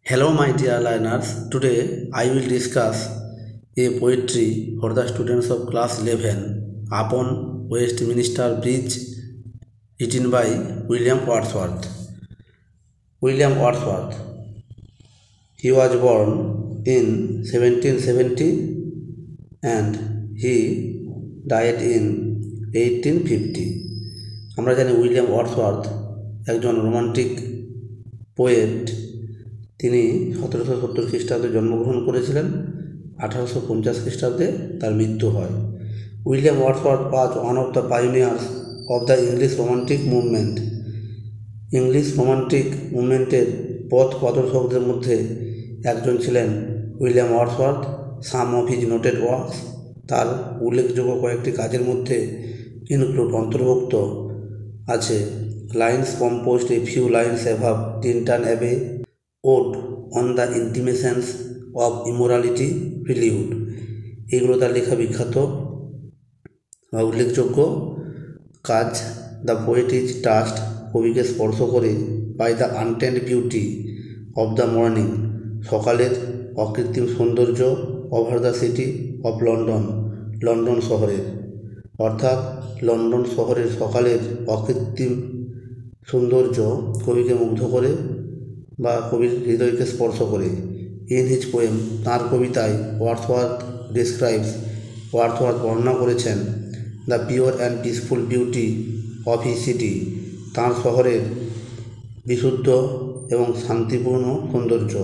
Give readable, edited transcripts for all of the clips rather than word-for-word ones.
Hello, my dear learners. Today I will discuss a poetry for the students of class 11 upon Westminster Bridge, written by William Wordsworth. William Wordsworth. He was born in 1770 and he died in 1850. আমরা জানি William Wordsworth একজন romantic poet. তিনি 1770 খ্রিস্টাব্দে জন্মগ্রহণ করেছিলেন। 1850 খ্রিস্টাব্দে তার মৃত্যু হয়। William Wordsworth was one of the pioneers of the English romantic movement. English romantic মুভমেন্টের পথ প্রদর্শকদের মধ্যে একজন ছিলেন William Wordsworth. Some of his noted works, তার উল্লেখযোগ্য কয়েকটি কাজের মধ্যে অন্তর্ভুক্ত আছে lines composed a few lines above Tintern Abbey, ode on the intimations of immortality, prelude. এগুলো তার লেখা বিখ্যাত বা উল্লেখযোগ্য কাজ। দ্য পোয়েট ইজ টাচড, কবিকে স্পর্শ করে, by the untended beauty of the morning, সকালের অকৃত্রিম সৌন্দর্য, over the city of London, London শহরের, অর্থাৎ লন্ডন শহরের সকালের অকৃত্রিম সৌন্দর্য কবিকে মুগ্ধ করে বা কবির হৃদয়কে স্পর্শ করে। ইন হিজ পোয়েম, তাঁর কবিতায় ওয়ার্ডসওয়ার্থ ডিসক্রাইবস, ওয়ার্ডসওয়ার্থ বর্ণনা করেছেন the pure and peaceful beauty of his city, তাঁর শহরের বিশুদ্ধ এবং শান্তিপূর্ণ সৌন্দর্য।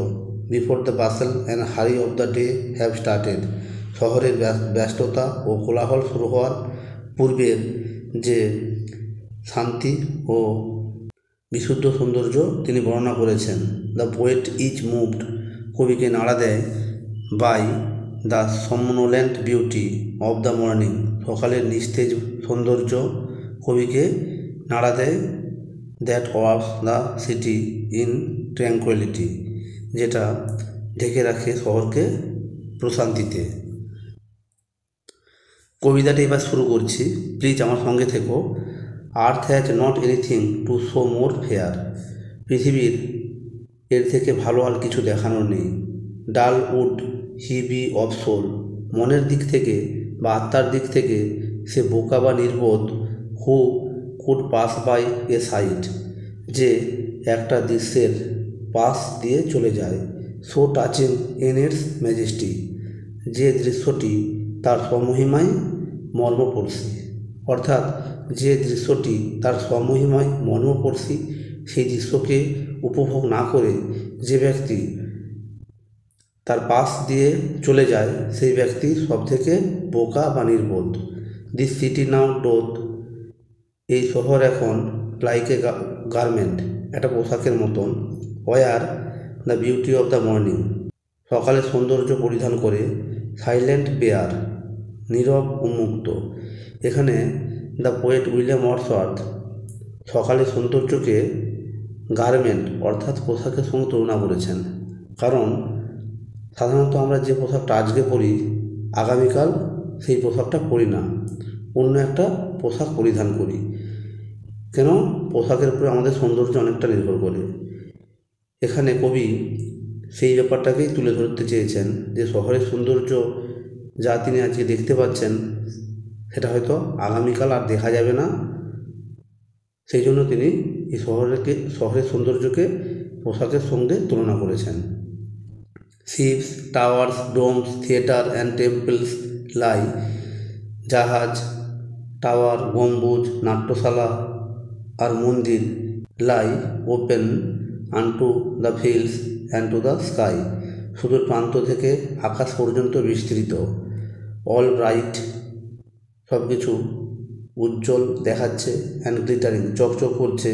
বিফোর দ্য বাসেল অ্যান্ড হারি of the day have started, শহরের ব্যস্ততা ও কোলাহল শুরু হওয়ার পূর্বের যে শান্তি ও বিশুদ্ধ সৌন্দর্য তিনি বর্ণনা করেছেন। দ্য পোয়েট ইজ মুভড, কবিকে নাড়া দেয়, by the somnolent beauty of the morning, সকালের নিস্তেজ সৌন্দর্য কবিকে নাড়া দেয়। That works the city in tranquillity, যেটা ঢেকে রাখে শহরকে প্রশান্তিতে। কবিতাটি এবার শুরু করছি, প্লিজ আমার সঙ্গে থেকো। Earth has not anything to show more fair, পৃথিবীর এর থেকে ভালো আর কিছু দেখানোর নেই। Dull would he be of soul, মনের দিক থেকে বা আত্মার দিক থেকে সে বোকা বা নির্বোধ। Who could pass by a sight, যে একটা দৃশ্যের পাশ দিয়ে চলে যায়। So touching in its majesty, যে দৃশ্যটি তার স্বমহিমায় মর্মস্পর্শী, অর্থাৎ যে দৃশ্যটি তার স্বমহিমায় মর্মস্পর্শী, সেই দৃশ্যকে উপভোগ না করে যে ব্যক্তি তার পাশ দিয়ে চলে যায় সেই ব্যক্তি সব থেকে বোকা বা নির্বোধ। দিস সিটি নাও ডোথ, এই শহর এখন লাইক এ গার্মেন্ট, একটা পোশাকের মতন। Wear the beauty of the morning, সকালে সৌন্দর্য পরিধান করে। সাইলেন্ট বেয়ার, নীরব উন্মুক্ত। এখানে দ্য পোয়েট উইলিয়াম ওয়ার্ডসওয়ার্থ সকালের সৌন্দর্যকে গার্মেন্ট অর্থাৎ পোশাকের সঙ্গে তুলনা করেছেন। কারণ সাধারণত আমরা যে পোশাকটা আজকে পরি, আগামীকাল সেই পোশাকটা পরি না, অন্য একটা পোশাক পরিধান করি। কেন? পোশাকের উপরে আমাদের সৌন্দর্য অনেকটা নির্ভর করে। এখানে কবি সেই ব্যাপারটাকেই তুলে ধরতে চেয়েছেন যে শহরের সৌন্দর্য যা তিনি আজকে দেখতে পাচ্ছেন সেটা হয়তো আগামীকাল আর দেখা যাবে না। সেই জন্য তিনি এই শহরের সৌন্দর্যকে পোশাকের সঙ্গে তুলনা করেছেন। Ships, towers, domes, theatre and temples lie, জাহাজ, টাওয়ার, গম্বুজ, নাট্যশালা আর মন্দির, lie open unto the fields and to the sky, সুদূর প্রান্ত থেকে আকাশ পর্যন্ত বিস্তৃত। অল ব্রাইট, সব কিছু উজ্জ্বল দেখাচ্ছে। অ্যান্ড গ্লিটারিং, চকচক করছে।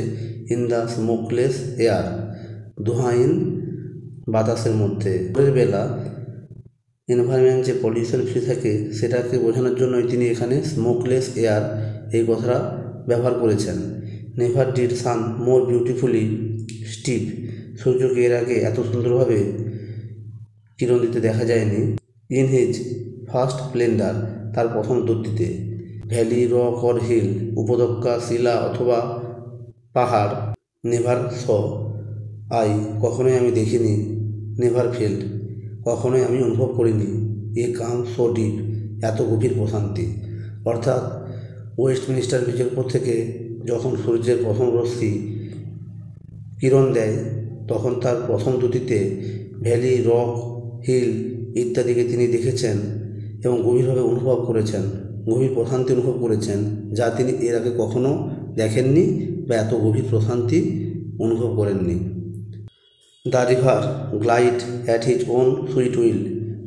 ইন দ্য স্মোকলেস এয়ার, ধোঁয়াহীন বাতাসের মধ্যে। ভোরের বেলা এনভায়রনমেন্ট যে পলিউশন ফ্রি থাকে সেটাকে বোঝানোর জন্যই তিনি এখানে স্মোকলেস এয়ার এই কথাটা ব্যবহার করেছেন। Never did sun more beautifully steep, সূর্যকে এর আগে এত সুন্দরভাবে কিরণ দিতে দেখা যায়নি। ইন হিজ ফার্স্ট স্প্লেন্ডার, তার প্রথম দূতিতে। ভ্যালি, রক অর হিল, উপত্যকা, শিলা অথবা পাহাড়। নেভার স আই, কখনোই আমি দেখিনি। নেভার ফেল্ড, কখনোই আমি অনুভব করিনি এ কাম সো ডিপ, এত গভীর প্রশান্তি। অর্থাৎ ওয়েস্টমিনিস্টার ব্রিজের উপর থেকে যখন সূর্যের প্রথম রশ্মি কিরণ দেয় তখন তার প্রথম দুটিতে ভ্যালি, রক, হিল ইত্যাদিকে তিনি দেখেছেন এবং গভীরভাবে অনুভব করেছেন, গভীর প্রশান্তি অনুভব করেছেন, যা তিনি এর আগে কখনো দেখেননি বা এত গভীর প্রশান্তি অনুভব করেননি। The river glide at his own sweet will,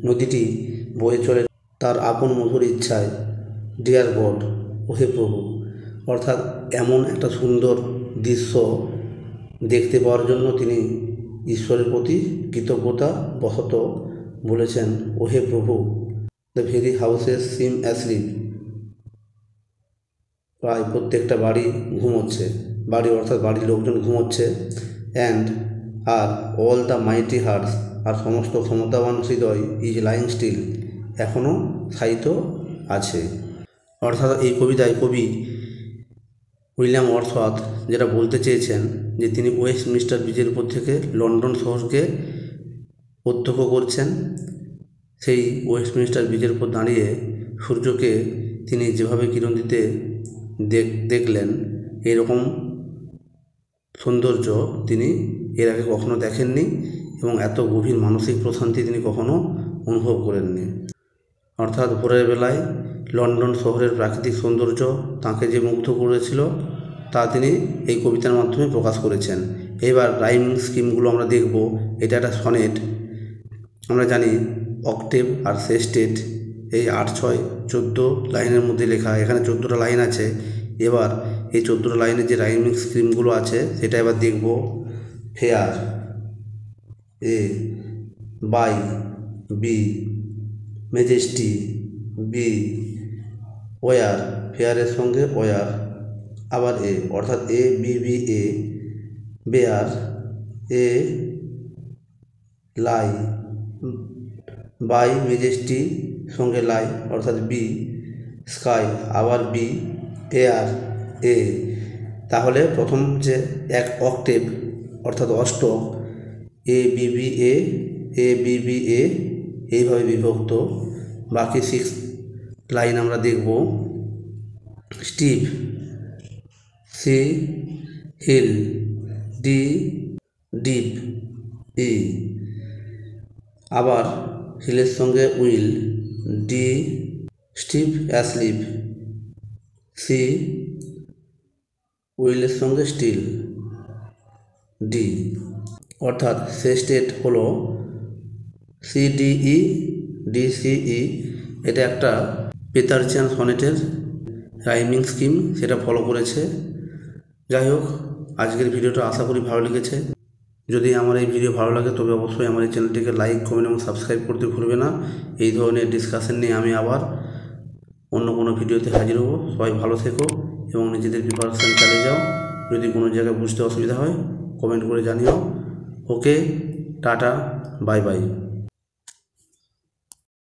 নদীটি বয়ে চলে তার আপন মধুর ইচ্ছায়। ডিয়ার গড, ওহে প্রভু, অর্থাৎ এমন একটা সুন্দর দৃশ্য দেখতে পাওয়ার জন্য তিনি ঈশ্বরের প্রতি কৃতজ্ঞতা বশত বলেছেন, ওহে প্রভু, the very houses seem asleep, প্রায় প্রত্যেকটা বাড়ি ঘুমোচ্ছে, বাড়ি অর্থাৎ বাড়ির লোকজন ঘুমোচ্ছে। অ্যান্ড আর অল দ্য মাইটি হার্টস, আর সমস্ত ক্ষমতাবান হৃদয় ইজ লাইং স্টিল, এখনও শায়িত আছে। অর্থাৎ এই কবিতায় কবি উইলিয়াম ওয়ার্ডসওয়ার্থ যেটা বলতে চেয়েছেন যে তিনি ওয়েস্টমিনিস্টার ব্রিজের উপর থেকে লন্ডন শহরকে প্রত্যক্ষ করছেন। সেই ওয়েস্টমিনিস্টার ব্রিজের উপর দাঁড়িয়ে সূর্যকে তিনি যেভাবে কিরণ দিতে দেখলেন, এরকম সৌন্দর্য তিনি এর আগে কখনো দেখেননি এবং এত গভীর মানসিক প্রশান্তি তিনি কখনো অনুভব করেননি। অর্থাৎ ভোরের বেলায় লন্ডন শহরের প্রাকৃতিক সৌন্দর্য তাঁকে যে মুগ্ধ করেছিল তা তিনি এই কবিতার মাধ্যমে প্রকাশ করেছেন। এবার রাইমিং স্কিমগুলো আমরা দেখব। এটা একটা সনেট, আমরা জানি অক্টেভ আর সেস্টেট, এই 8, 6, 14 লাইনের মধ্যে লেখা, এখানে 14টা লাইন আছে। এবার এই 14টা লাইনের যে রাইমিং স্কিমগুলো আছে সেটা এবার দেখব। Fair, A, by, B, majesty, B, wear, ফেয়ারের সঙ্গে ওয়ার, আবার এ, অর্থাৎ A, B, B, A, bare, A, lie, by, majesty সঙ্গে লাই অর্থাৎ বি, স্কাই, আবার বি, এয়ার, এ। তাহলে প্রথম যে এক অক্টেভ অর্থাৎ অষ্টক, A, B, B, A, A, B, B, A, এইভাবে বিভক্ত। বাকি 6 লাইন আমরা দেখব। Steep, C, hill, D, deep, E, আবার হিলের সঙ্গে will, D, steep asleep, C, উইলের সঙ্গে স্টিল, ডি। অর্থাৎ সেস্টেট হলো CDE, DCE। এটা একটা পেতার্চিয়ান সনেটের রাইমিং স্কিম, সেটা ফলো করেছে। যাই হোক, আজকের ভিডিওটা আশা করি ভালো লেগেছে। যদি আমার এই ভিডিও ভালো লাগে তবে অবশ্যই আমার এই চ্যানেলটিকে লাইক, কমেন্ট এবং সাবস্ক্রাইব করতে ভুলবে না। এই ধরনের ডিসকাশন নিয়ে আমি আবার অন্য কোনো ভিডিওতে হাজির হব। সবাই ভালো থেকো এবং নিজেদের প্রিপারেশান চালিয়ে যাও। যদি কোনো জায়গায় বুঝতে অসুবিধা হয় কমেন্ট করে জানিও। ওকে, টাটা, বাই বাই।